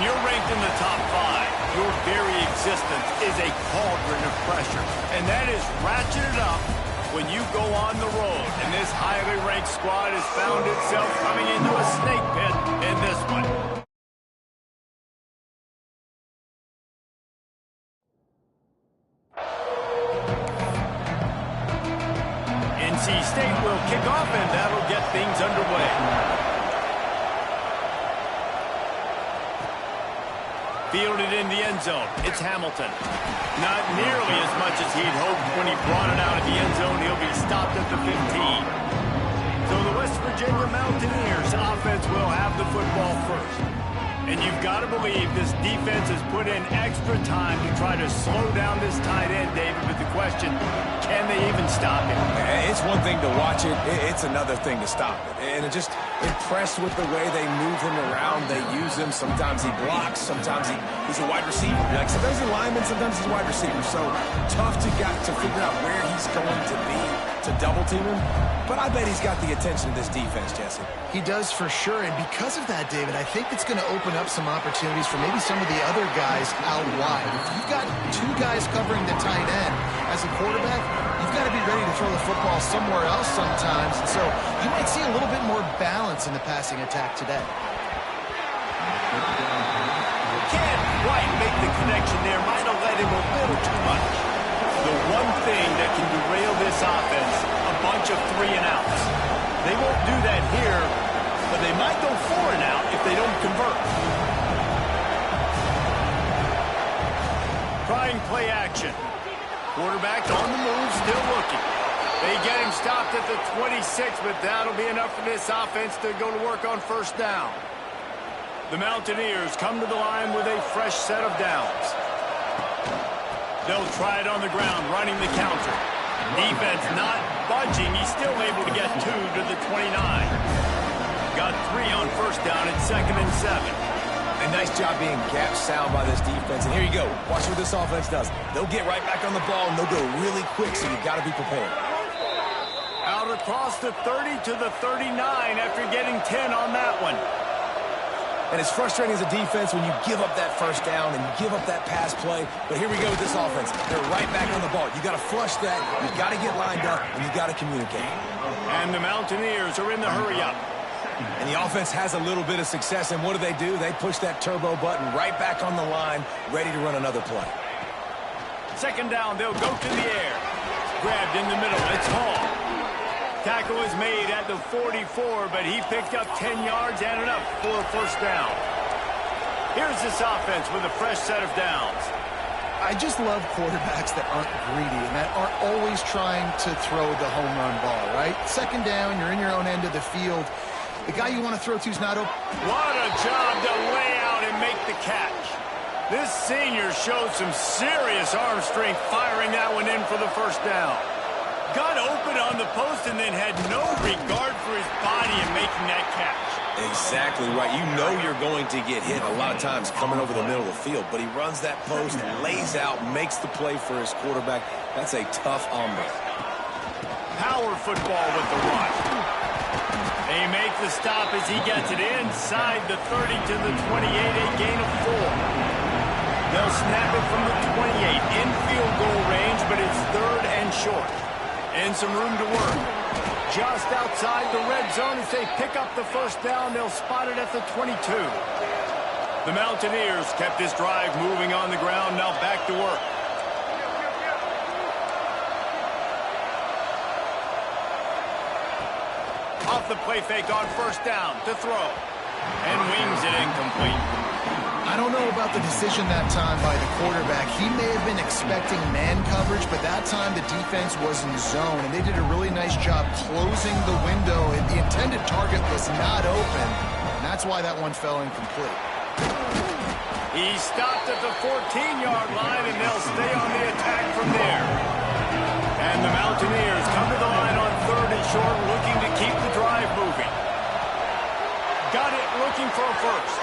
When you're ranked in the top 5, your very existence is a cauldron of pressure. And that is ratcheted up when you go on the road. And this highly ranked squad has found itself coming into a snake pit in this one. NC State will kick off, and that'll get things underway. Fielded in the end zone. It's Hamilton. Not nearly as much as he'd hoped when he brought it out of the end zone. He'll be stopped at the 15. So the West Virginia Mountaineers offense will have the football first. And you've got to believe this defense has put in extra time to try to slow down this tight end, David. But the question, can they even stop him? It's one thing to watch it. It's another thing to stop it. And I'm just impressed with the way they move him around. They use him. Sometimes he blocks. Sometimes he's a wide receiver. Like sometimes he's a lineman. Sometimes he's a wide receiver. So tough to figure out where he's going to be to double team him. But I bet he's got the attention of this defense, Jesse. He does for sure. And because of that, David, I think it's going to open up some opportunities for maybe some of the other guys out wide. If you've got 2 guys covering the tight end as a quarterback, you've got to be ready to throw the football somewhere else sometimes. And so you might see a little bit more balance in the passing attack today. Can't quite make the connection there. Might have let him a little too much. The one thing that can derail this offense, a bunch of 3 and outs. They won't do that here, but they might go 4 and out if they don't convert. Trying play action. Quarterback on the move, still looking. They get him stopped at the 26, but that'll be enough for this offense to go to work on first down. The Mountaineers come to the line with a fresh set of downs. They'll try it on the ground, running the counter. Defense not budging. He's still able to get 2 to the 29. Got 3 on first down at 2nd and 7. A nice job being gap sound by this defense. And here you go. Watch what this offense does. They'll get right back on the ball, and they'll go really quick, so you've got to be prepared. Out across the 30 to the 39 after getting 10 on that one. And it's frustrating as a defense when you give up that first down and you give up that pass play. But here we go with this offense. They're right back on the ball. You got to flush that. You've got to get lined up, and you've got to communicate. And the Mountaineers are in the hurry-up. And the offense has a little bit of success, and what do? They push that turbo button right back on the line, ready to run another play. 2nd down, they'll go to the air. Grabbed in the middle, it's Hall. Tackle is made at the 44, but he picked up 10 yards and enough for a first down. Here's this offense with a fresh set of downs. I just love quarterbacks that aren't greedy and that aren't always trying to throw the home run ball, right? 2nd down, you're in your own end of the field. The guy you want to throw to is not open. What a job to lay out and make the catch. This senior showed some serious arm strength firing that one in for the first down. Got open on the post and then had no regard for his body in making that catch. Exactly right. You know you're going to get hit a lot of times coming over the middle of the field, but he runs that post and lays out, makes the play for his quarterback. That's a tough hombre. Power football with the run. They make the stop as he gets it inside the 30 to the 28, a gain of 4. They'll snap it from the 28 in field goal range, but it's 3rd and short. And some room to work. Just outside the red zone as they pick up the first down. They'll spot it at the 22. The Mountaineers kept this drive moving on the ground. Now back to work. Off the play fake on first down to throw. And wings it incomplete. I don't know about the decision that time by the quarterback. He may have been expecting man coverage, but that time the defense was in zone, and they did a really nice job closing the window. The intended target was not open, and that's why that one fell incomplete. He stopped at the 14-yard line, and they'll stay on the attack from there. And the Mountaineers come to the line on 3rd and short, looking to keep the drive moving. Got it, looking for a first.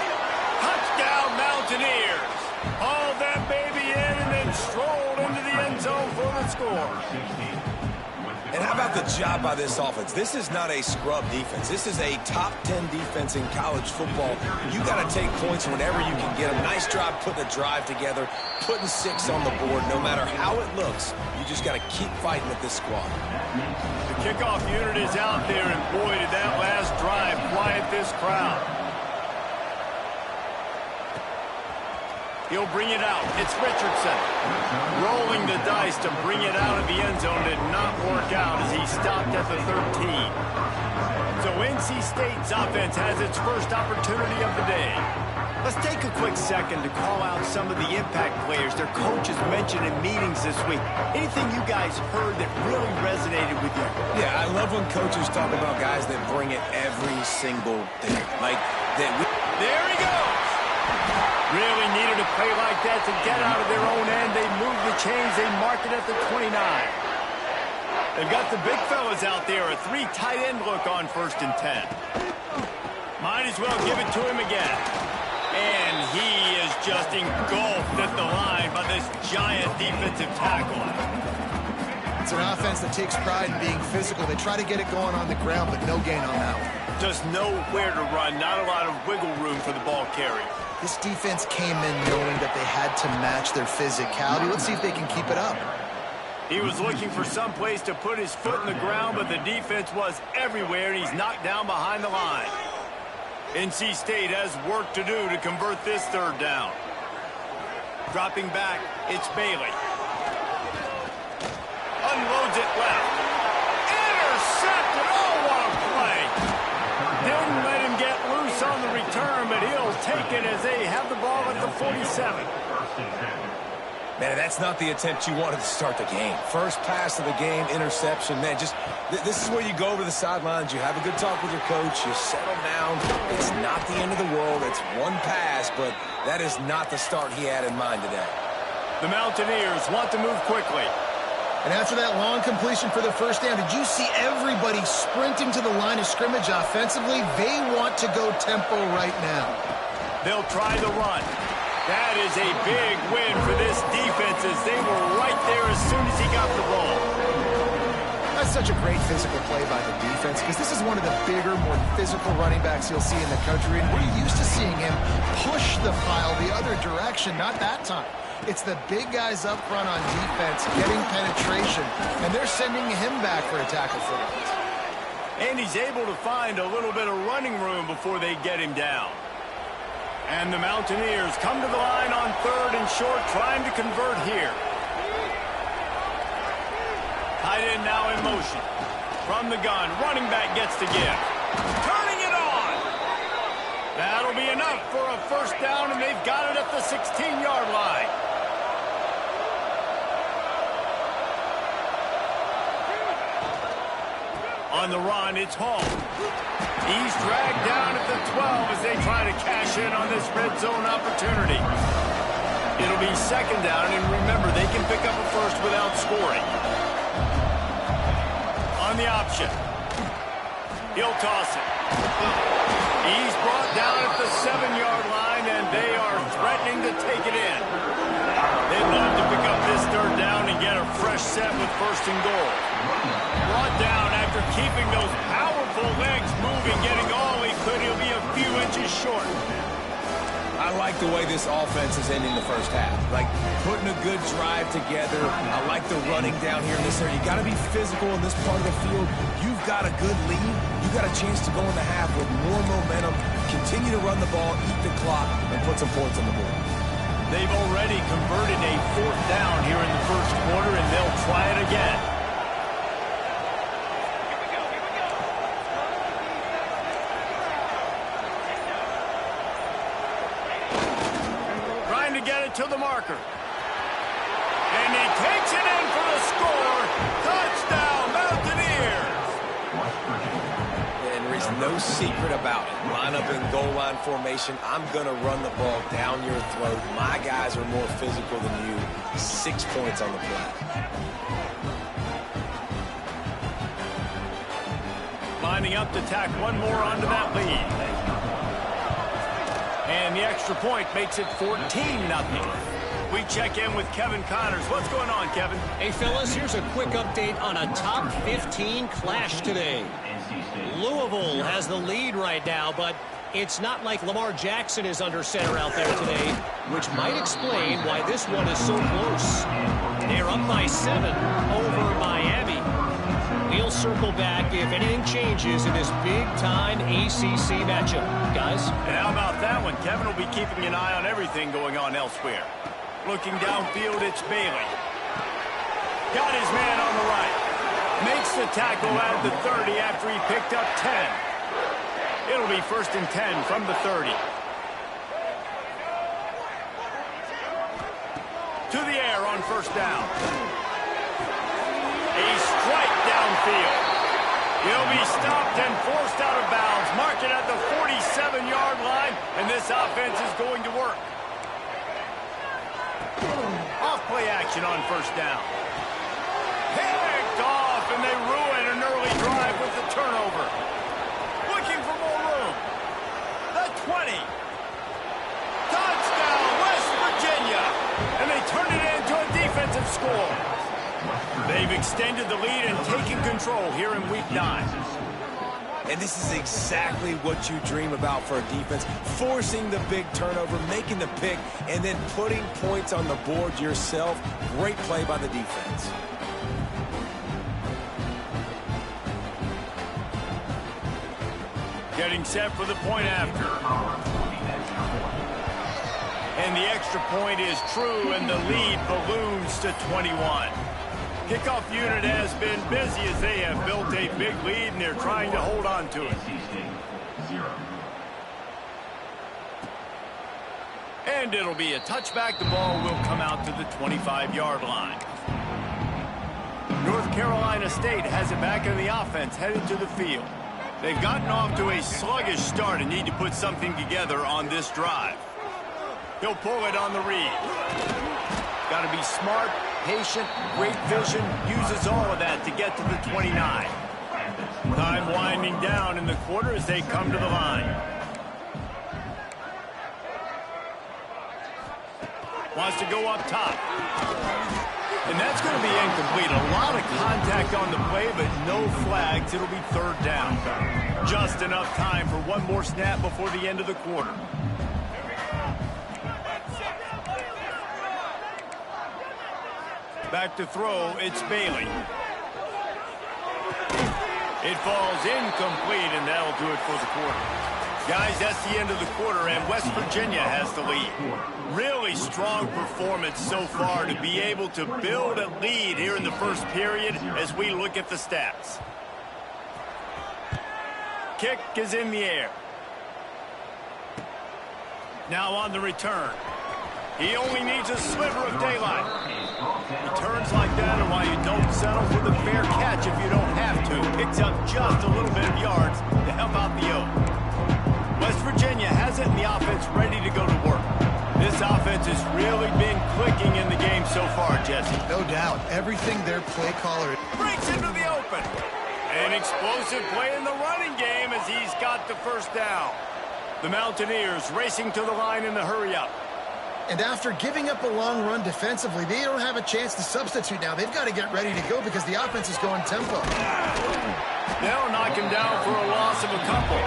Touchdown, Mountaineers. Hauled that baby in and then strolled into the end zone for the score. And how about the job by this offense? This is not a scrub defense. This is a top 10 defense in college football. You got to take points whenever you can get them. Nice job putting a drive together, putting 6 on the board. No matter how it looks, you just got to keep fighting with this squad. The kickoff unit is out there, and boy, did that last drive quiet this crowd. He'll bring it out. It's Richardson. Rolling the dice to bring it out of the end zone did not work out as he stopped at the 13. So NC State's offense has its first opportunity of the day. Let's take a quick second to call out some of the impact players their coaches mentioned in meetings this week. Anything you guys heard that really resonated with you? Yeah, I love when coaches talk about guys that bring it every single day. Like that. There he goes. Really needed a play like that to get out of their own end. They move the chains. They mark it at the 29. They've got the big fellas out there. A 3 tight end look on 1st and 10. Might as well give it to him again. And he is just engulfed at the line by this giant defensive tackle. It's an offense that takes pride in being physical. They try to get it going on the ground, but no gain on that one. Just nowhere to run. Not a lot of wiggle room for the ball carrier. This defense came in knowing that they had to match their physicality. Let's see if they can keep it up. He was looking for some place to put his foot in the ground, but the defense was everywhere, and he's knocked down behind the line. NC State has work to do to convert this 3rd down. Dropping back, it's Bailey. Unloads it left. Intercepted! Oh, what a play! Didn't let him get loose on the return, but he'll take it as they have the ball at the 47. Man, that's not the attempt you wanted to start the game. First pass of the game, interception. Man, just this is where you go over the sidelines. You have a good talk with your coach. You settle down. It's not the end of the world. It's one pass, but that is not the start he had in mind today. The Mountaineers want to move quickly. And after that long completion for the 1st down, did you see everybody sprinting to the line of scrimmage offensively? They want to go tempo right now. They'll try the run. That is a big win for this defense as they were right there as soon as he got the ball. That's such a great physical play by the defense because this is one of the bigger, more physical running backs you'll see in the country. And we're used to seeing him push the pile the other direction, not that time. It's the big guys up front on defense getting penetration, and they're sending him back for a tackle for it. And he's able to find a little bit of running room before they get him down. And the Mountaineers come to the line on 3rd and short, trying to convert here. Tight end now in motion. From the gun, running back gets to give. Turning it on! That'll be enough for a 1st down, and they've got it at the 16-yard line. On the run, it's Hall. He's dragged down at the 12 as they try to cash in on this red zone opportunity. It'll be 2nd down, and remember, they can pick up a 1st without scoring. On the option. He'll toss it. He's brought down at the 7-yard line, and they are threatening to take it in. They'd love to pick up this 3rd down and get a fresh set with 1st and goal. Brought down after keeping those powerful legs moving, getting all he could. He'll be a few inches short. I like the way this offense is ending the 1st half. Like, putting a good drive together. I like the running down here in this area. You got to be physical in this part of the field. You've got a good lead. You've got a chance to go in the half with more momentum, continue to run the ball, eat the clock, and put some points on the board. They've already converted a 4th down here in the 1st quarter, and they'll try it again. To get it to the marker. And he takes it in for the score. Touchdown, Mountaineers. And there is no secret about it. Line up in goal line formation. I'm going to run the ball down your throat. My guys are more physical than you. 6 points on the play. Lining up to tack one more onto that lead. And the extra point makes it 14-0. We check in with Kevin Connors. What's going on, Kevin? Hey, fellas, here's a quick update on a top 15 clash today. Louisville has the lead right now, but it's not like Lamar Jackson is under center out there today, which might explain why this one is so close. They're up by 7 over Miami. We'll circle back if anything changes in this big-time ACC matchup. Guys? And how about that one? Kevin will be keeping an eye on everything going on elsewhere. Looking downfield, it's Bailey. Got his man on the right. Makes the tackle out of the 30 after he picked up 10. It'll be 1st and 10 from the 30. To the air on 1st down. A strike downfield. He'll be stopped and forced out of bounds. Mark it at the 47-yard line, and this offense is going to work. Off-play action on 1st down. Picked off, and they ruin an early drive with the turnover. Looking for more room. The 20. Touchdown, West Virginia. And they turn it into a defensive score. They've extended the lead and taken control here in Week 9. And this is exactly what you dream about for a defense. Forcing the big turnover, making the pick, and then putting points on the board yourself. Great play by the defense. Getting set for the point after. And the extra point is true, and the lead balloons to 21. Kickoff unit has been busy as they have built a big lead, and they're trying to hold on to it. And it'll be a touchback. The ball will come out to the 25-yard line. North Carolina State has it back in the offense, headed to the field. They've gotten off to a sluggish start and need to put something together on this drive. He'll pull it on the read. Got to be smart, patient, great vision, uses all of that to get to the 29. Time winding down in the quarter as they come to the line. Wants to go up top. And that's going to be incomplete. A lot of contact on the play, but no flags. It'll be 3rd down. Just enough time for one more snap before the end of the quarter. Back to throw, it's Bailey. It falls incomplete, and that'll do it for the quarter. Guys, that's the end of the quarter, and West Virginia has the lead. Really strong performance so far to be able to build a lead here in the first period as we look at the stats. Kick is in the air. Now on the return. He only needs a sliver of daylight. Returns like that are why you don't settle for the fair catch if you don't have to. Picks up just a little bit of yards to help out the O. West Virginia has it in the offense ready to go to work. This offense has really been clicking in the game so far, Jesse. No doubt. Everything their play caller breaks into the open. An explosive play in the running game as he's got the 1st down. The Mountaineers racing to the line in the hurry-up. And after giving up a long run defensively, they don't have a chance to substitute now. They've got to get ready to go because the offense is going tempo. They'll knock him down for a loss of a couple.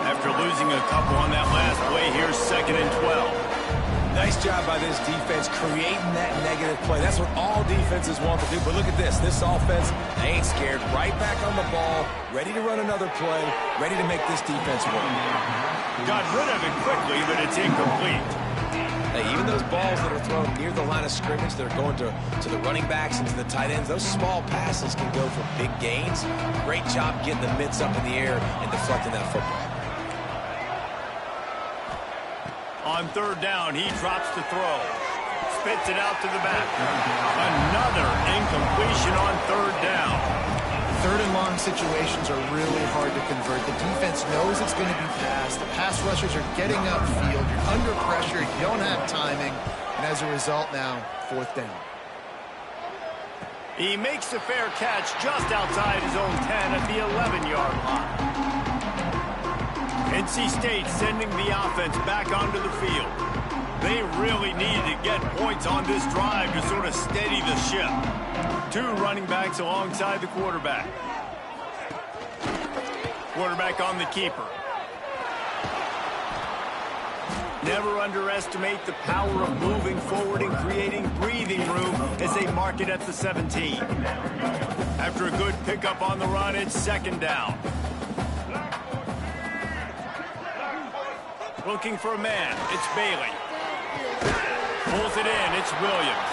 After losing a couple on that last play, here's 2nd and 12. Nice job by this defense creating that negative play. That's what all defenses want to do. But look at this. This offense, they ain't scared. Right back on the ball, ready to run another play, ready to make this defense work. Got rid of it quickly, but it's incomplete. Hey, even those balls that are thrown near the line of scrimmage that are going to the running backs and to the tight ends, those small passes can go for big gains. Great job getting the mitts up in the air and deflecting that football. On 3rd down, he drops to throw. Spits it out to the back. Another incompletion on 3rd down. 3rd and long situations are really hard to convert. The defense knows it's going to be passed. The pass rushers are getting upfield. You're under pressure. You don't have timing. And as a result now, 4th down. He makes the fair catch just outside his own 10 at the 11-yard line. NC State sending the offense back onto the field. They really needed to get points on this drive to sort of steady the ship. Two running backs alongside the quarterback. Quarterback on the keeper. Never underestimate the power of moving forward and creating breathing room as they mark it at the 17. After a good pickup on the run, it's second down. Looking for a man. It's Bailey. Pulls it in. It's Williams.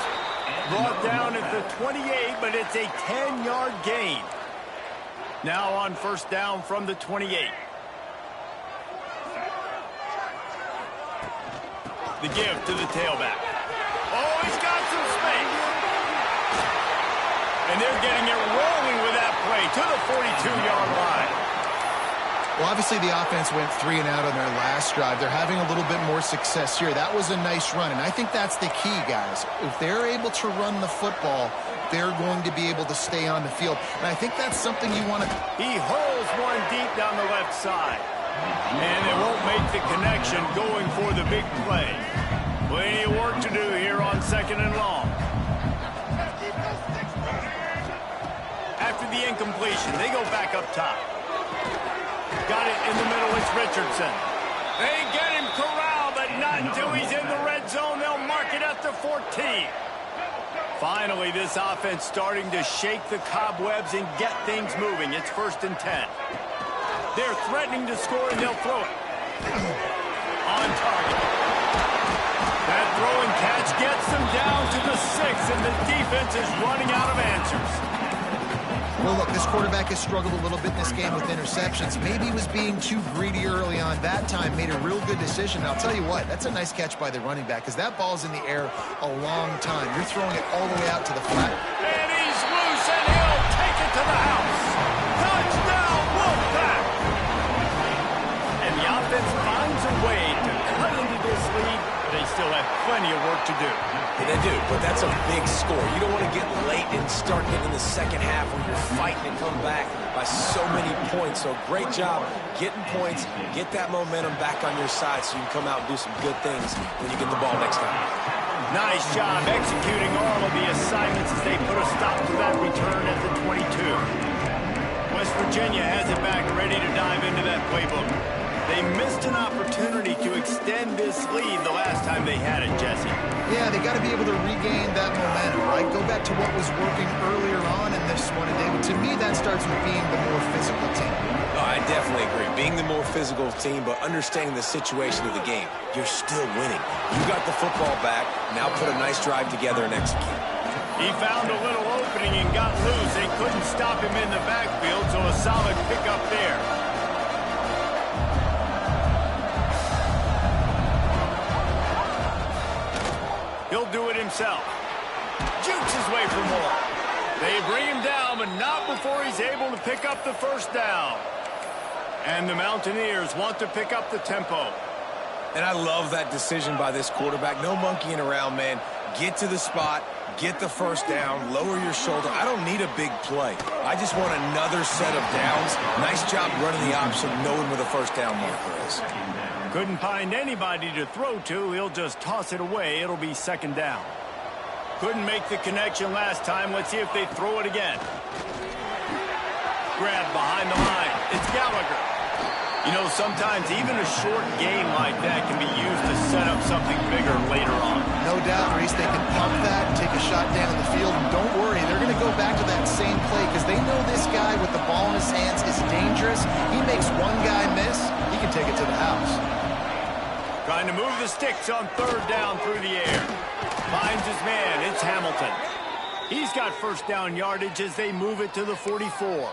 Brought down at the 28, but it's a 10-yard gain. Now on first down from the 28. The give to the tailback. Oh, he's got some space. And they're getting it rolling with that play to the 42-yard line. Well, obviously the offense went 3 and out on their last drive. They're having a little bit more success here. That was a nice run, and I think that's the key, guys. If they're able to run the football, they're going to be able to stay on the field. And I think that's something you want to... He hurls one deep down the left side. And it won't make the connection going for the big play. Plenty of work to do here on second and long. After the incompletion, they go back up top. Got it in the middle, it's Richardson. They get him corralled, but not until he's in the red zone. They'll mark it at the 14. Finally, this offense starting to shake the cobwebs and get things moving. It's 1st and 10. They're threatening to score, and they'll throw it. On target. That throw and catch gets them down to the 6, and the defense is running out of answers. Well, look, this quarterback has struggled a little bit in this game with interceptions. Maybe he was being too greedy early on. That time made a real good decision. I'll tell you what, that's a nice catch by the running back because that ball's in the air a long time. You're throwing it all the way out to the flat. And he's loose, and he'll take it to the house. Touchdown, Wolfpack! And the offense finds a way to cut into this lead, but they still have plenty of work to do. Yeah, they do, but that's a big score. You don't want to get late and start getting in the second half when you're fighting to come back by so many points. So great job getting points, get that momentum back on your side so you can come out and do some good things when you get the ball next time. Nice job executing all of the assignments as they put a stop to that return at the 22. West Virginia has it back, ready to dive into that playbook. They missed an opportunity to extend this lead the last time they had it, Jesse. Yeah, they got to be able to regain that momentum, right? Go back to what was working earlier on in this one. And David, to me, that starts with being the more physical team. Oh, I definitely agree. Being the more physical team, but understanding the situation of the game. You're still winning. You got the football back. Now put a nice drive together and execute. He found a little opening and got loose. They couldn't stop him in the backfield, so a solid pickup there. He'll do it himself. Jukes his way for more. They bring him down, but not before he's able to pick up the first down. And the Mountaineers want to pick up the tempo. And I love that decision by this quarterback. No monkeying around, man. Get to the spot, get the first down, lower your shoulder. I don't need a big play. I just want another set of downs. Nice job running the option, knowing where the first down marker is. Couldn't find anybody to throw to. He'll just toss it away. It'll be second down. Couldn't make the connection last time. Let's see if they throw it again. Grab behind the line. It's Gallagher. You know, sometimes even a short game like that can be used to set up something bigger later on. No doubt, Reese. They can pump that and take a shot down the field. And don't worry, they're going to go back to that same play because they know this guy with the ball in his hands is dangerous. He makes one guy miss, he can take it to the house. Trying to move the sticks on third down through the air. Finds his man. It's Hamilton. He's got first down yardage as they move it to the 44.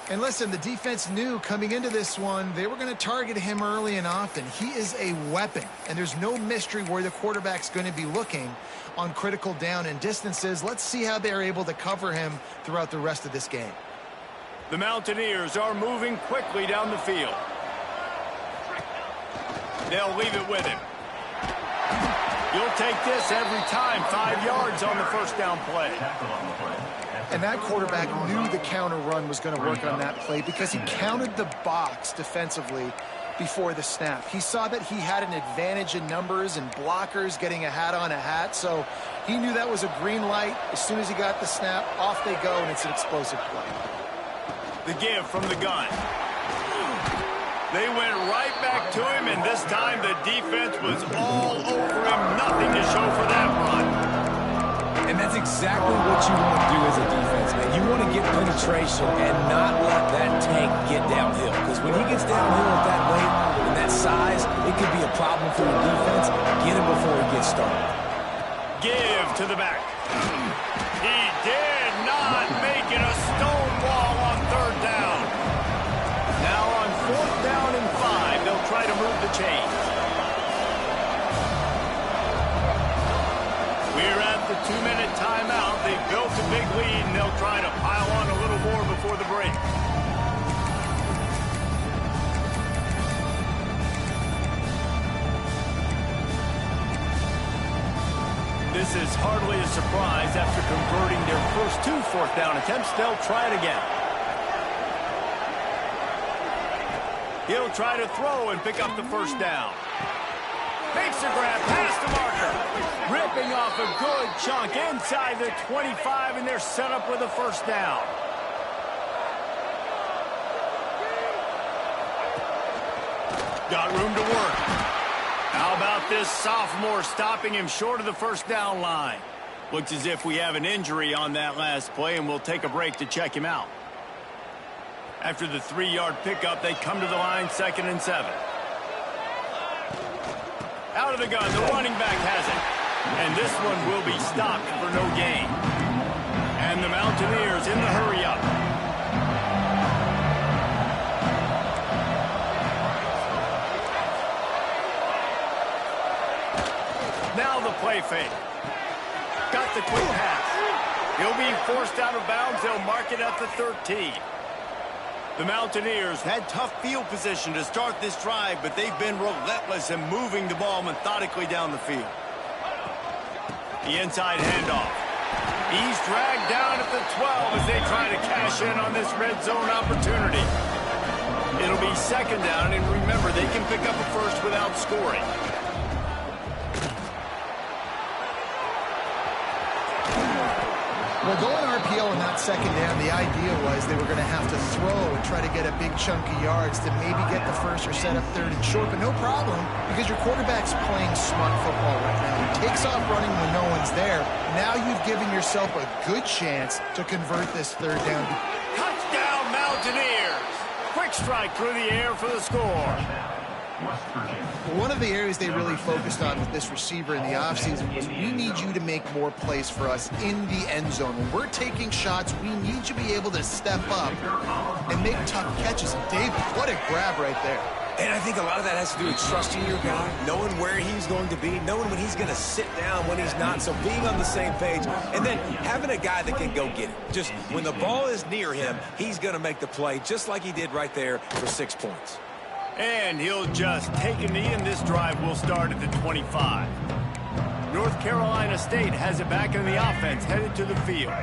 And listen, the defense knew coming into this one, they were going to target him early and often. He is a weapon, and there's no mystery where the quarterback's going to be looking on critical down and distances. Let's see how they're able to cover him throughout the rest of this game. The Mountaineers are moving quickly down the field. They'll leave it with him. You'll take this every time. 5 yards on the first down play. And that quarterback knew the counter run was going to work on that play because he counted the box defensively before the snap. He saw that he had an advantage in numbers and blockers, getting a hat on a hat, so he knew that was a green light. As soon as he got the snap, off they go, and it's an explosive play. The give from the gun. They went right back to him, and this time the defense was all over him. Nothing to show for that run. And that's exactly what you want to do as a defense, man. You want to get penetration and not let that tank get downhill. Because when he gets downhill at that weight and that size, it could be a problem for the defense. Get him before he gets started. Give to the back. He did not make it a stone wall on third down. Now on fourth down and 5, they'll try to move the chains. We're at the 2-minute timeout. They've built a big lead, and they'll try to pile on a little more before the break. This is hardly a surprise. After converting their first 2 fourth-down attempts, they'll try it again. He'll try to throw and pick up the first down. Makes a grab past the marker. Ripping off a good chunk inside the 25, and they're set up with a first down. Got room to work. How about this sophomore stopping him short of the first down line? Looks as if we have an injury on that last play, and we'll take a break to check him out. After the 3-yard pickup, they come to the line, 2nd and 7. Out of the gun, the running back has it. And this one will be stopped for no gain. And the Mountaineers in the hurry-up. Now the play fake. Got the quick pass. He'll be forced out of bounds. They'll mark it at the 13. The Mountaineers had tough field position to start this drive, but they've been relentless in moving the ball methodically down the field. The inside handoff. He's dragged down at the 12 as they try to cash in on this red zone opportunity. It'll be 2nd down, and remember, they can pick up a first without scoring. Well, going RPO in that 2nd down, the idea was they were going to have to throw and try to get a big chunk of yards to maybe get the first or set up 3rd and short, but no problem because your quarterback's playing smart football right now. He takes off running when no one's there. Now you've given yourself a good chance to convert this 3rd down. Touchdown, Mountaineers! Quick strike through the air for the score. One of the areas they really focused on with this receiver in the offseason was we need you to make more plays for us in the end zone. When we're taking shots, we need you to be able to step up and make tough catches. And David, what a grab right there. And I think a lot of that has to do with trusting your guy, knowing where he's going to be, knowing when he's going to sit down, when he's not, so being on the same page, and then having a guy that can go get it. Just when the ball is near him, he's going to make the play, just like he did right there for 6 points. And he'll just take a knee, and this drive will start at the 25. North Carolina State has it back in the offense, headed to the field.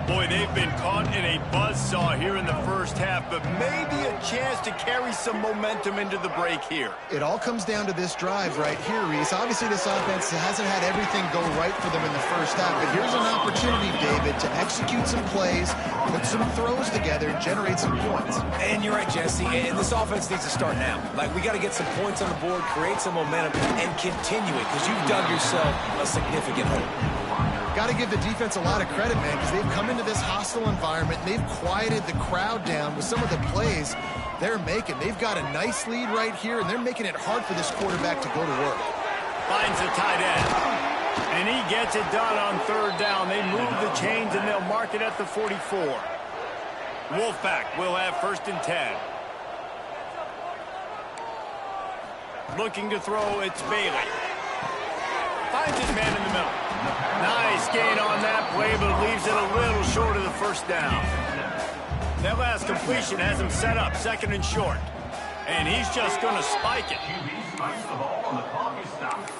Boy, they've been caught in a buzzsaw here in the first half, but maybe a chance to carry some momentum into the break here. It all comes down to this drive right here, Reese. Obviously, this offense hasn't had everything go right for them in the first half, but here's an opportunity, David, to execute some plays, put some throws together, and generate some points. And you're right, Jesse, and this offense needs to start now. Like, we got to get some points on the board, create some momentum, and continue it, because you've dug yourself a significant hole. Got to give the defense a lot of credit, man, because they've come into this hostile environment. They've quieted the crowd down with some of the plays they're making. They've got a nice lead right here, and they're making it hard for this quarterback to go to work. Finds a tight end. And he gets it done on 3rd down. They move the chains, and they'll mark it at the 44. Wolfpack will have 1st and 10. Looking to throw, it's Bailey. Finds his man in the middle. Nice gain on that play, but leaves it a little short of the first down. That last completion has him set up 2nd and short. And he's just going to spike it. QB spikes the ball on the clock is stopped.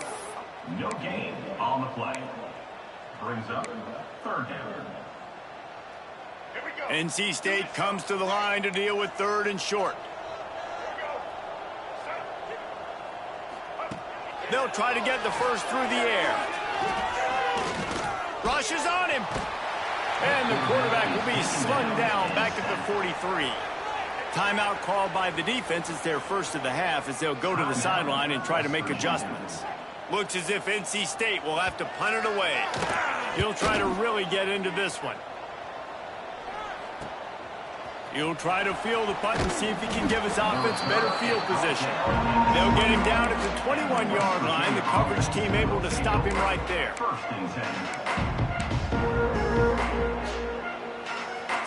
No gain on the play. Brings up 3rd down. NC State comes to the line to deal with 3rd and short. They'll try to get the first through the air. Rushes on him. And the quarterback will be slung down back at the 43. Timeout called by the defense. It's their first of the half as they'll go to the sideline and try to make adjustments. Looks as if NC State will have to punt it away. He'll try to really get into this one. He'll try to field the punt and see if he can give his offense better field position. They'll get him down at the 21-yard line. The coverage team able to stop him right there.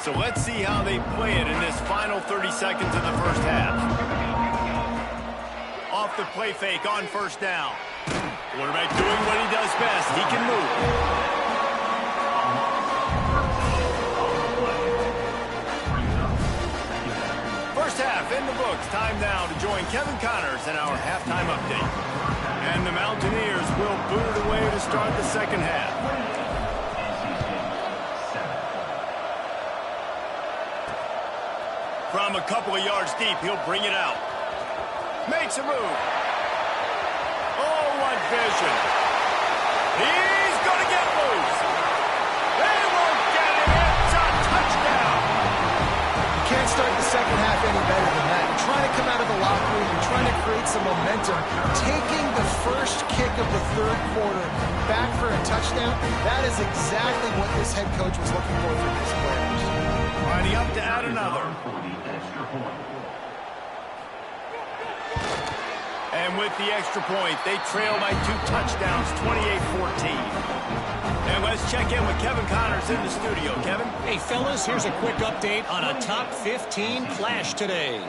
So let's see how they play it in this final 30 seconds of the first half. Off the play fake on first down. Quarterback doing what he does best. He can move. First half in the books. Time now to join Kevin Connors in our halftime update. And the Mountaineers will boot it away to start the second half. From a couple of yards deep, he'll bring it out. Makes a move. Oh, what vision. He's going to get loose. They won't get it. It's a touchdown. You can't start the second half any better than that. You're trying to come out of the locker room. You're trying to create some momentum. Taking the first kick of the third quarter back for a touchdown, that is exactly what this head coach was looking for from his players. Lining up to add another. And with the extra point, they trail by 2 touchdowns, 28-14. And let's check in with Kevin Connors in the studio. Kevin? Hey, fellas, here's a quick update on a top 15 clash today.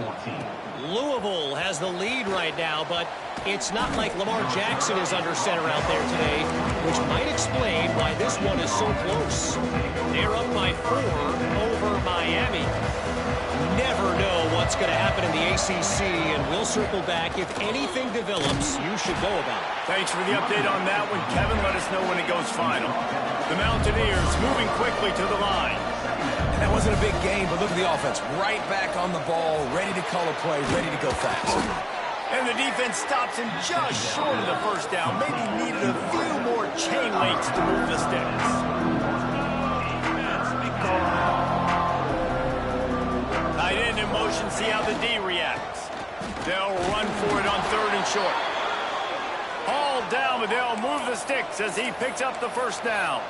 Louisville has the lead right now, but it's not like Lamar Jackson is under center out there today, which might explain why this one is so close. They're up by 4 over Miami. Never know what's going to happen in the ACC, and we'll circle back. If anything develops, you should know about it. Thanks for the update on that one, Kevin. Let us know when it goes final. The Mountaineers moving quickly to the line. And that wasn't a big game, but look at the offense. Right back on the ball, ready to call a play, ready to go fast. And the defense stops him just short of the first down. Maybe needed a few more chain links to move the sticks. Tight end in motion, see how the D reacts. They'll run for it on 3rd and short. Hauled down, but they'll move the sticks as he picks up the first down.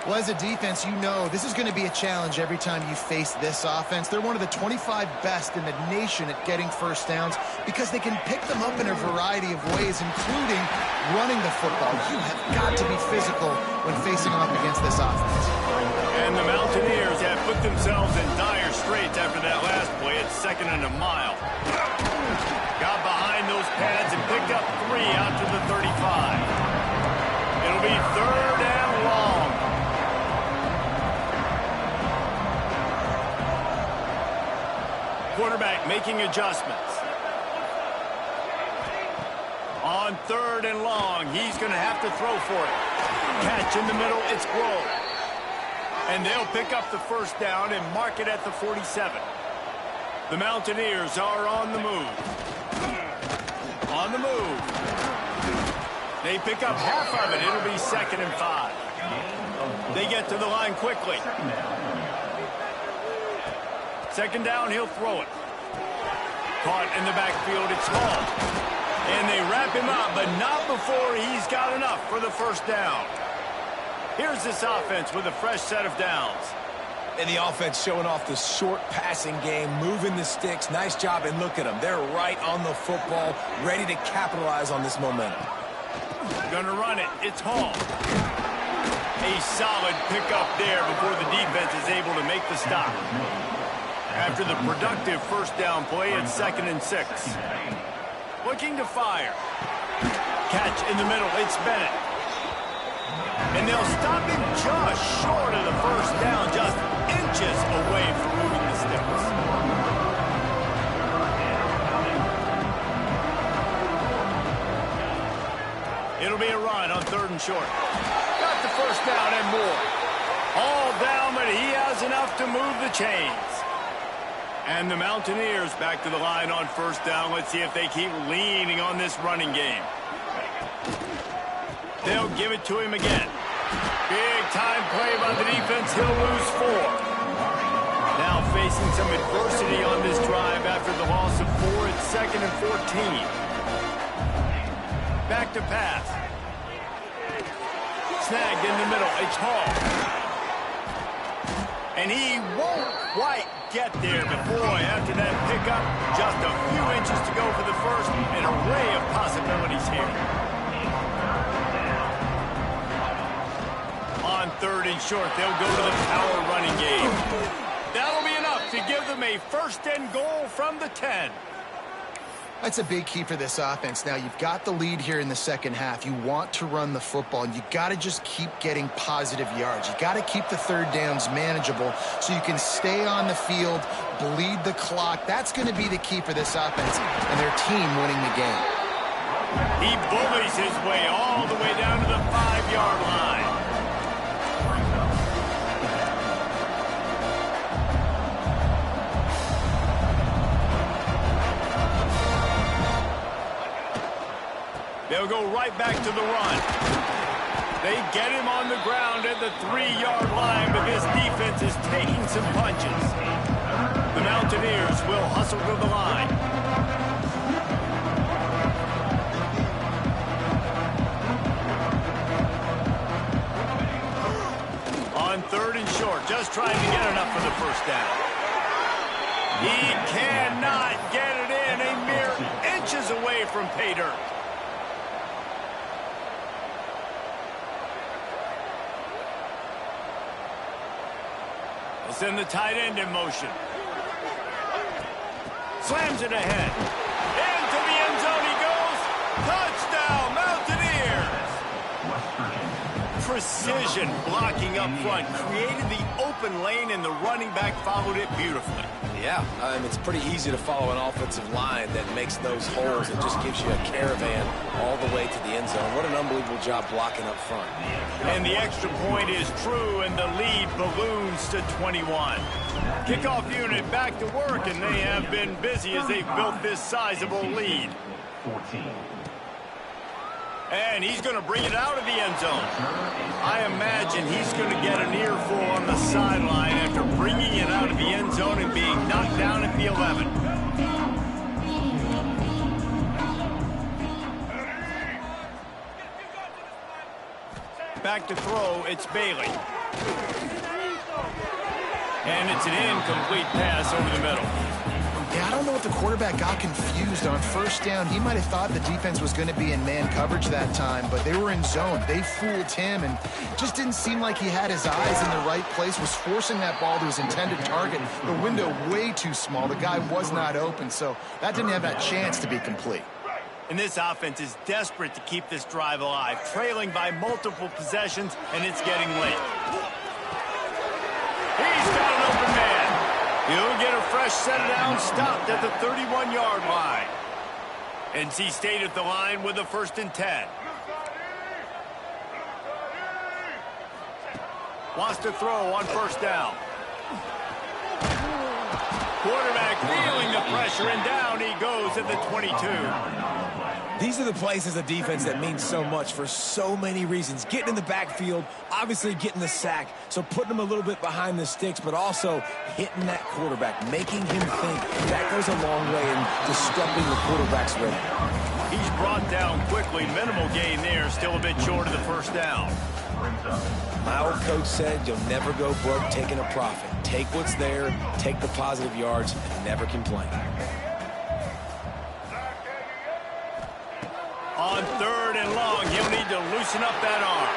Well, as a defense, you know this is going to be a challenge every time you face this offense. They're one of the 25 best in the nation at getting first downs because they can pick them up in a variety of ways, including running the football. You have got to be physical when facing them up against this offense. And the Mountaineers have put themselves in dire straits after that last play at 2nd and a mile. Got behind those pads and picked up 3 out to the 35. It'll be 3rd and long. Quarterback making adjustments. On 3rd and long, he's going to have to throw for it. Catch in the middle, it's Grove. And they'll pick up the first down and mark it at the 47. The Mountaineers are on the move. On the move. They pick up half of it. It'll be 2nd and 5. They get to the line quickly. 2nd down, he'll throw it. Caught in the backfield, it's Hall. And they wrap him up, but not before he's got enough for the first down. Here's this offense with a fresh set of downs. And the offense showing off the short passing game, moving the sticks. Nice job, and look at them. They're right on the football, ready to capitalize on this momentum. Gonna run it. It's Hall. A solid pickup there before the defense is able to make the stop. After the productive first down play, it's 2nd and 6. Looking to fire. Catch in the middle. It's Bennett. And they'll stop him just short of the first down, just inches away from moving the sticks. It'll be a run on 3rd and short. Got the first down and more. All down, but he has enough to move the chains. And the Mountaineers back to the line on first down. Let's see if they keep leaning on this running game. They'll give it to him again. Big time play by the defense. He'll lose 4. Now facing some adversity on this drive after the loss of 4. It's 2nd and 14. Back to pass. Snagged in the middle. It's Hall. And he won't quite get there. But boy, after that pickup, just a few inches to go for the first. An array of possibilities here. On 3rd and short, they'll go to the power running game. That'll be enough to give them a 1st and goal from the 10. That's a big key for this offense. Now, you've got the lead here in the second half. You want to run the football, and you got to just keep getting positive yards. You got to keep the 3rd downs manageable so you can stay on the field, bleed the clock. That's going to be the key for this offense and their team winning the game. He bullies his way all the way down to the 5-yard line. They'll go right back to the run. They get him on the ground at the 3-yard line, but this defense is taking some punches. The Mountaineers will hustle to the line. On 3rd and short, just trying to get enough for the 1st down. He cannot get it in, a mere inches away from pay dirt. Send the tight end in motion. Slams it ahead. Into the end zone he goes. Touchdown, Mountaineers! Precision blocking up front. Created the open lane, and the running back followed it beautifully. Yeah, it's pretty easy to follow an offensive line that makes those holes and just gives you a caravan all the way to the end zone. What an unbelievable job blocking up front. And the extra point is true, and the lead balloons to 21. Kickoff unit back to work, and they have been busy as they've built this sizable lead. 14. And he's going to bring it out of the end zone. I imagine he's going to get an earful on the sideline after bringing it out of the end zone and being knocked down at the 11. Back to throw, it's Bailey. And it's an incomplete pass over the middle. Yeah, I don't know if the quarterback got confused on 1st down. He might have thought the defense was going to be in man coverage that time, but they were in zone. They fooled him, and just didn't seem like he had his eyes in the right place, was forcing that ball to his intended target. The window way too small. The guy was not open, so that didn't have that chance to be complete. And this offense is desperate to keep this drive alive, trailing by multiple possessions, and it's getting late. He's got an open man. He'll get a fresh set down, stopped at the 31-yard line. NC State at the line with a 1st and 10. Wants to throw on 1st down. Quarterback feeling the pressure, and down he goes at the 22. These are the plays as a defense that mean so much for so many reasons. Getting in the backfield, obviously getting the sack, so putting him a little bit behind the sticks, but also hitting that quarterback, making him think. That goes a long way in disrupting the quarterback's rhythm. He's brought down quickly. Minimal gain there, still a bit short of the 1st down. My old coach said you'll never go broke taking a profit. Take what's there, take the positive yards, and never complain. On 3rd and long, he'll need to loosen up that arm.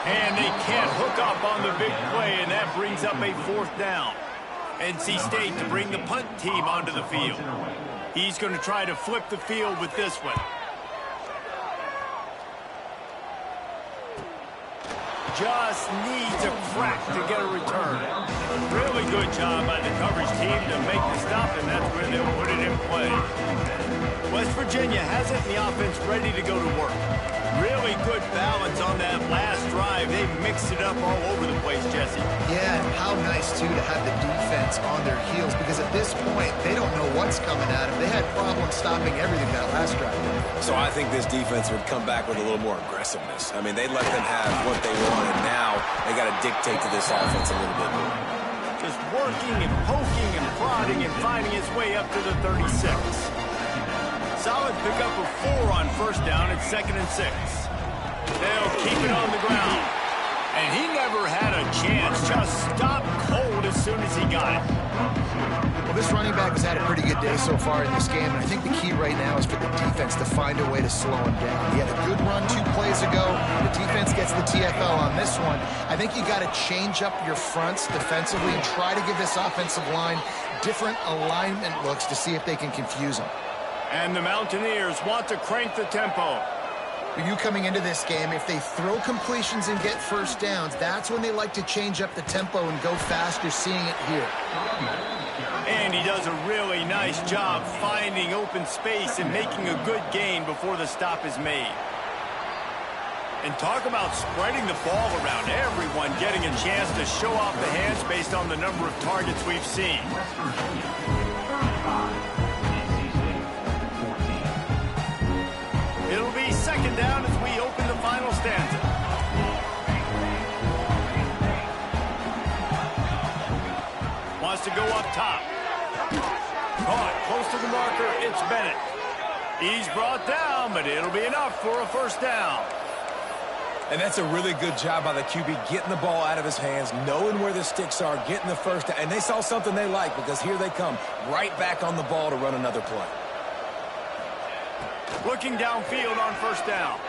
And they can't hook up on the big play, and that brings up a 4th down. NC State to bring the punt team onto the field. He's going to try to flip the field with this one. Just needs a crack to get a return. Really good job by the coverage team to make the stop, and that's where they'll put it in play. West Virginia has it in the offense ready to go to work. Really good balance on that last drive. They mixed it up all over the place, Jesse. Yeah, and how nice, too, to have the defense on their heels, because at this point, they don't know what's coming at them. They had problems stopping everything that last drive. So I think this defense would come back with a little more aggressiveness. I mean, they let them have what they want, and now they got to dictate to this offense a little bit more. Just working and poking and prodding and finding his way up to the 36. Solid pickup of 4 on first down at 2nd and 6. They'll keep it on the ground. And he never had a chance. Just stopped cold as soon as he got it. Well, this running back has had a pretty good day so far in this game, and I think the key right now is for the defense to find a way to slow him down. He had a good run 2 plays ago. The defense gets the TFL on this one. I think you got to change up your fronts defensively and try to give this offensive line different alignment looks to see if they can confuse him. And the Mountaineers want to crank the tempo. You coming into this game, if they throw completions and get first downs, that's when they like to change up the tempo and go faster, seeing it here. And he does a really nice job finding open space and making a good gain before the stop is made. And talk about spreading the ball around, everyone getting a chance to show off the hands based on the number of targets we've seen. It'll be 2nd down as we open the final stanza. Wants to go up top. Caught close to the marker. It's Bennett. He's brought down, but it'll be enough for a first down. And that's a really good job by the QB, getting the ball out of his hands, knowing where the sticks are, getting the first down. And they saw something they like, because here they come, right back on the ball to run another play. Looking downfield on first down.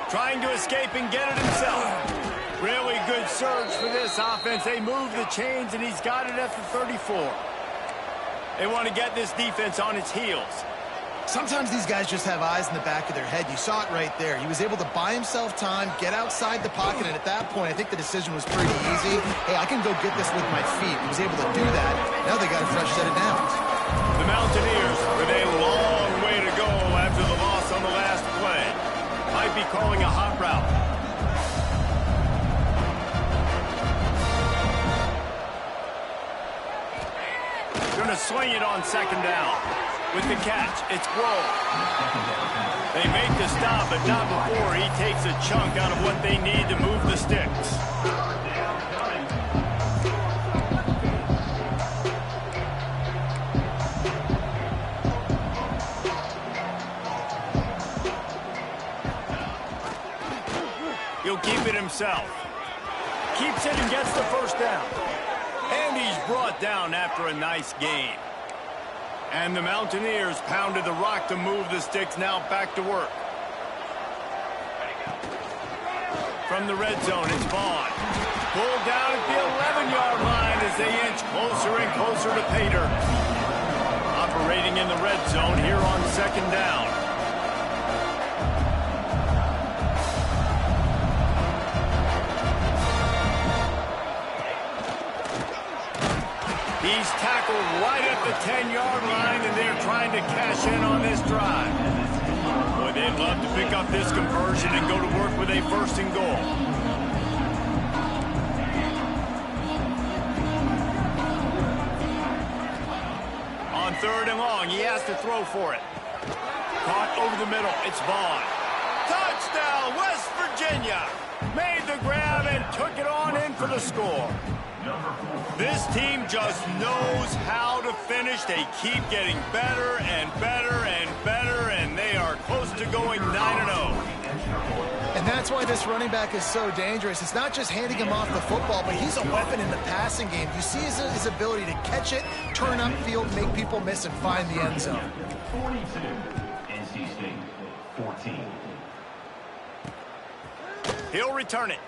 Trying to escape and get it himself. Really good surge for this offense. They move the chains, and he's got it at the 34. They want to get this defense on its heels. Sometimes these guys just have eyes in the back of their head. You saw it right there. He was able to buy himself time, get outside the pocket, and at that point, I think the decision was pretty easy. Hey, I can go get this with my feet. He was able to do that. Now they got a fresh set of downs. The Mountaineers with a long way to go after the loss on the last play. Might be calling a hot route. Going to swing it on 2nd down. With the catch, it's Grove. They make the stop, but not before he takes a chunk out of what they need to move the sticks. He'll keep it himself. Keeps it and gets the first down. And he's brought down after a nice gain. And the Mountaineers pounded the rock to move the sticks, now back to work. From the red zone, it's Vaughn. Pulled down at the 11-yard line as they inch closer and closer to Pater. Operating in the red zone here on 2nd down. He's tackled right at the 10-yard line, and they're trying to cash in on this drive. Boy, they'd love to pick up this conversion and go to work with a 1st and goal. On 3rd and long, he has to throw for it. Caught over the middle, it's Vaughn. Touchdown, West Virginia! Made the grab and took it on in for the score. This team just knows how to finish. They keep getting better and better and better, and they are close to going 9-0. And that's why this running back is so dangerous. It's not just handing him off the football, but he's a weapon in the passing game. You see his ability to catch it, turn upfield, make people miss, and find the end zone. 42, NC State, 14. He'll return it.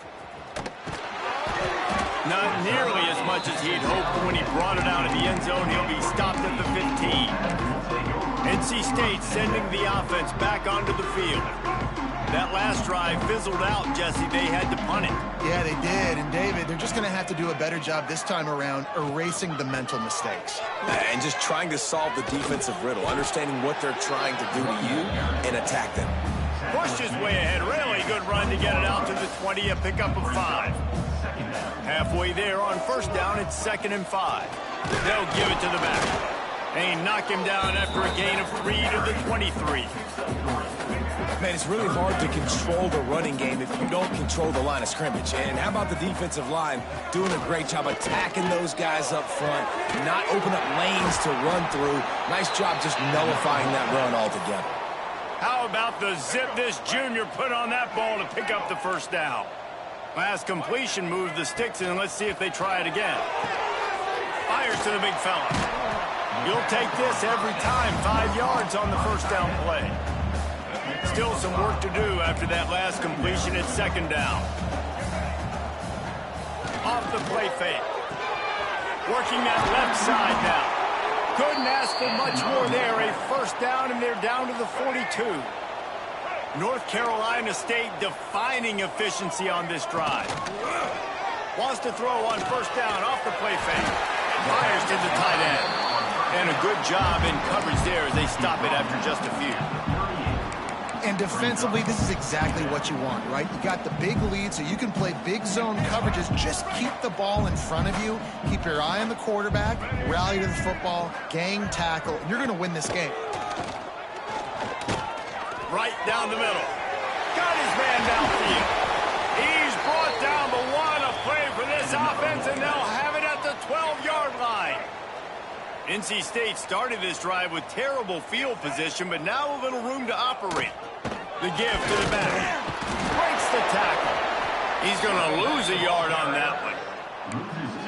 Not nearly as much as he'd hoped when he brought it out of the end zone. He'll be stopped at the 15. NC State sending the offense back onto the field. That last drive fizzled out, Jesse. They had to punt it. Yeah, they did. And, David, they're just going to have to do a better job this time around erasing the mental mistakes. And just trying to solve the defensive riddle, understanding what they're trying to do to you and attack them. Pushed his way ahead. Really good run to get it out to the 20, a pickup of 5. Halfway there on first down, it's 2nd and 5. They'll give it to the back. They knock him down after a gain of 3 to the 23. Man, it's really hard to control the running game if you don't control the line of scrimmage. And how about the defensive line doing a great job attacking those guys up front, not open up lanes to run through. Nice job just nullifying that run altogether. How about the zip this junior put on that ball to pick up the first down? Last completion moved the sticks in. Let's see if they try it again. Fires to the big fella. You'll take this every time. 5 yards on the first down play. Still some work to do after that last completion. It's 2nd down. Off the play fake. Working that left side now. Couldn't ask for much more there. A first down, and they're down to the 42. North Carolina State defining efficiency on this drive. Wants to throw on first down off the play fake. Fires to the tight end. And a good job in coverage there as they stop it after just a few. And defensively, this is exactly what you want, right? You got the big lead, so you can play big zone coverages. Just keep the ball in front of you. Keep your eye on the quarterback. Rally to the football. Gang tackle. And you're going to win this game. Right down the middle. Got his man downfield. He's brought down the one. A play for this offense, and they'll have it at the 12-yard line. NC State started this drive with terrible field position, but now a little room to operate. The give to the back. Breaks the tackle. He's going to lose a yard on that one.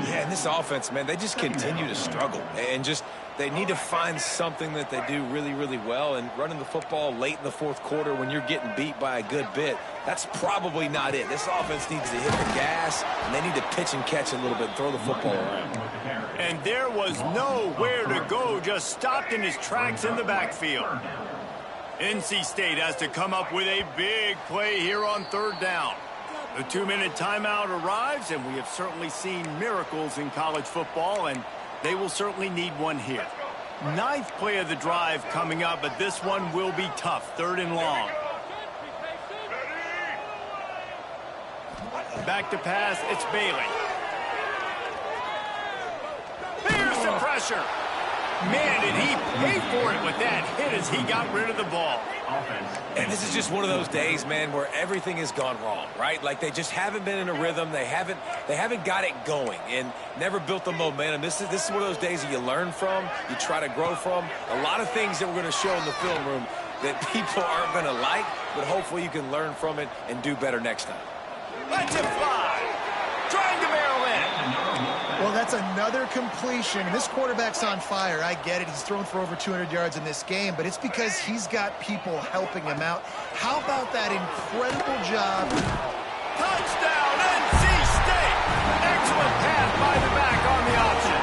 Yeah, and this offense, man, they just continue to struggle. And just, they need to find something that they do really, really well. And running the football late in the fourth quarter when you're getting beat by a good bit, that's probably not it. This offense needs to hit the gas, and they need to pitch and catch a little bit, throw the football around. And there was nowhere to go, just stopped in his tracks in the backfield. NC State has to come up with a big play here on 3rd down. The 2-minute timeout arrives, and we have certainly seen miracles in college football, and they will certainly need one here. 9th play of the drive coming up, but this one will be tough. 3rd and long. Back to pass, it's Bailey. There's the pressure. Man, did he pay for it with that hit as he got rid of the ball. And this is just one of those days, man, where everything has gone wrong, right? Like they just haven't been in a rhythm. They haven't got it going and never built the momentum. This is one of those days that you learn from, you try to grow from. A lot of things that we're going to show in the film room that people aren't going to like, but hopefully you can learn from it and do better next time. Let him fly. Trying to barrel in. Well, that's another completion. This quarterback's on fire. I get it. He's thrown for over 200 yards in this game, but it's because he's got people helping him out. How about that incredible job? Touchdown, NC State. Excellent pass by the back on the option.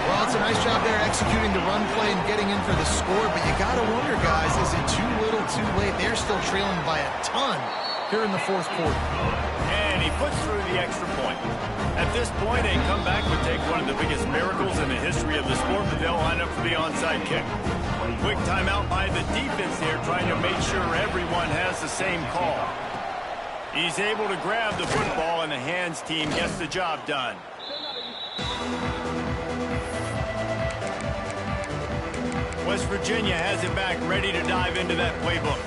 Well, it's a nice job there executing the run play and getting in for the score, but you got to wonder, guys, is it too little, too late? They're still trailing by a ton here in the fourth quarter. And he puts through the extra point. At this point, a comeback would take one of the biggest miracles in the history of the sport, but they'll line up for the onside kick. Quick timeout by the defense here, trying to make sure everyone has the same call. He's able to grab the football, and the hands team gets the job done. West Virginia has it back, ready to dive into that playbook.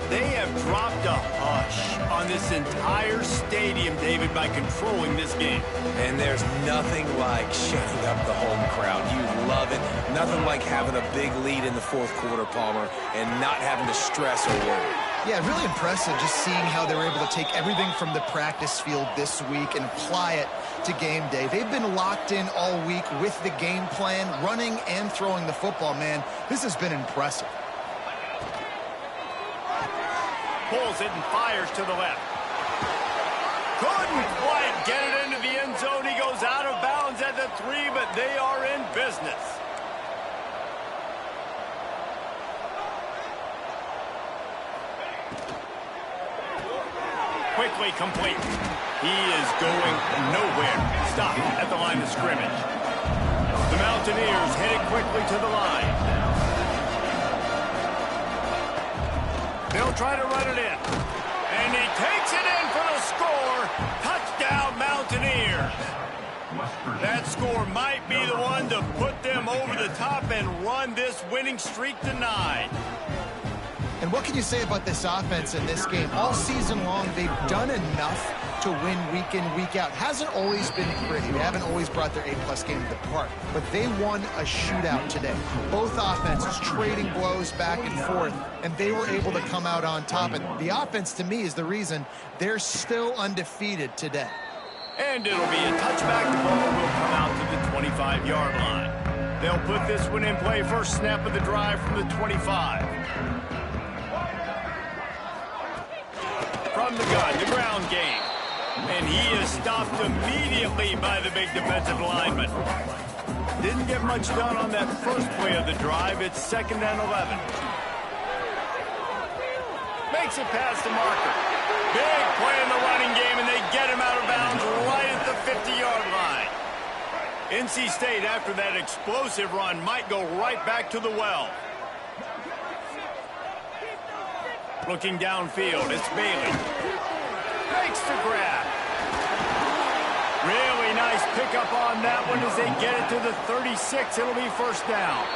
They have dropped a hush on this entire stadium, David, by controlling this game. And there's nothing like shutting up the home crowd. You love it. Nothing like having a big lead in the fourth quarter, Palmer, and not having to stress or worry. Yeah, really impressive just seeing how they were able to take everything from the practice field this week and apply it to game day. They've been locked in all week with the game plan, running and throwing the football. Man, this has been impressive. Pulls it and fires to the left. Couldn't quite get it into the end zone. He goes out of bounds at the 3, but they are in business. quickly complete. He is going nowhere. Stop at the line of scrimmage. The Mountaineers headed quickly to the line. They'll try to run it in. And he takes it in for the score. Touchdown, Mountaineers. That score might be the one to put them over the top and run this winning streak to 9. And what can you say about this offense in this game? All season long, they've done enough to win week in, week out. Hasn't always been pretty. They haven't always brought their A-plus game to the park. But they won a shootout today. Both offenses trading blows back and forth, and they were able to come out on top. And the offense, to me, is the reason they're still undefeated today. And it'll be a touchback. The ball will come out to the 25-yard line. They'll put this one in play. First snap of the drive from the 25. From the gun, the ground game. And he is stopped immediately by the big defensive lineman. Didn't get much done on that first play of the drive. It's 2nd and 11. Makes it past the marker. Big play in the running game, and they get him out of bounds right at the 50-yard line. NC State, after that explosive run, might go right back to the well. Looking downfield, it's Bailey. Makes the grab. Really nice pickup on that one as they get it to the 36. It'll be first down.